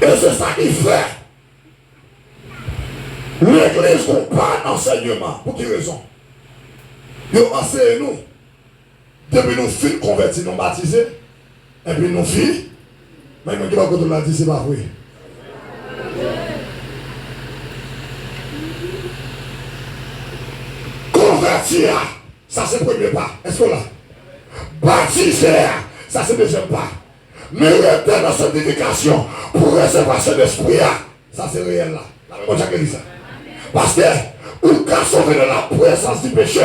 Et c'est ça qui fait. L'église n'a pas d'enseignement. Pour quelle raison? Ils enseignent nous. Depuis nous filles convertis, nous baptisés. Et puis nous filles. Mais nous qui va quand on l'a dit, c'est pas vrai. Convertir, ça c'est le premier pas. Est-ce que là? Baptiser, ça c'est le deuxième pas. Mais rester dans cette éducation pour recevoir cet esprit, ça c'est réel là. La même chose que ça. Parce que, ou qu'à sauver de la présence du péché,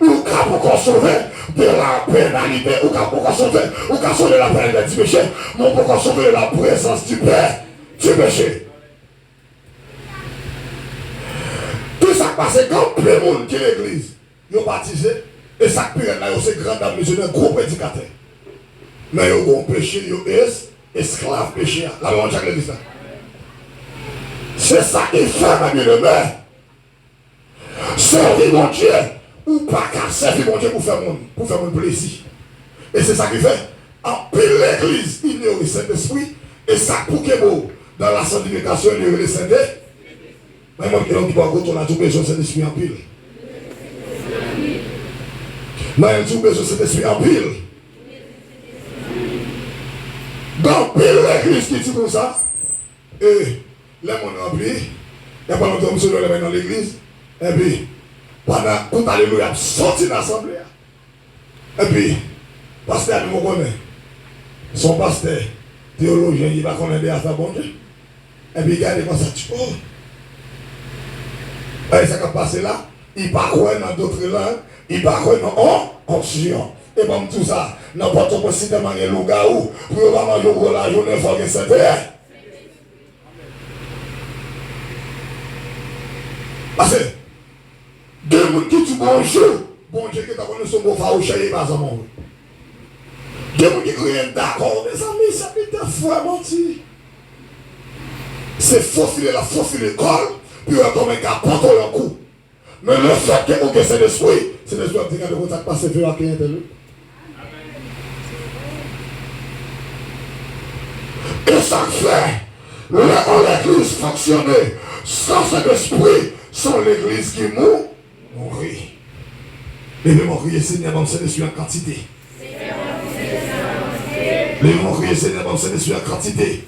ou qu'à pour sauver de la pénalité, ou qu'à pour sauver de la pénalité du péché, non pour sauver de la présence du Père du péché. Tout ça passe quand plein de monde qui est l'église, ils ont baptisé, et ça qui est là, c'est grand dame, c'est un gros prédicateur. Mais ils ont péché, ils ont esclave péché. La même chose que l'église là. C'est ça qui fait, ma bien-aimée. Servir mon Dieu, ou pas qu'à servir mon Dieu pour faire mon plaisir. Et c'est ça qui fait. En pile l'église, il y a le Saint-Esprit, et ça pour que vous, dans la sanctification, il y a le Saint-Esprit. Mais moi, qui va retourner à tout besoin de Saint-Esprit en pile. Mais il y a tout besoin de Saint-Esprit en pile. Dans pile l'église qui dit comme ça, et les gens remplis, il n'y a pas longtemps que je suis dans l'église, et puis, pendant tout alléluia, sorti de l'assemblée. Et puis, pasteur, nous connaissons. Son pasteur, théologien, il va connaître des affaires bon Dieu. Et puis, il regarde comme ça, oh. Et ça qui passe là, il va croire dans d'autres langues, il va croire dans onction. Et bon, tout ça, n'importe quoi, si tu manges le loup-garou, pour pas manger la journée, il faut que ça fait. Parce que, deux gens qui disent bon Dieu qui t'a connu son beau farouche, il va s'en manger. Deux gens qui crient d'accord, mes amis, ça peut être fou, menti. C'est faufiler la faufiler l'école, puis comme un gars porte un coup. Mais le fait que vous c'est l'esprit, c'est l'esprit qui a de contact passé fait à qui est lui. Et ça fait, l'église fonctionnait sans cet esprit, sans l'église qui mourit. Les gens crier Seigneur, bon Saint-Esprit en quantité. Les gens crier Seigneur, bon Saint-Esprit en quantité.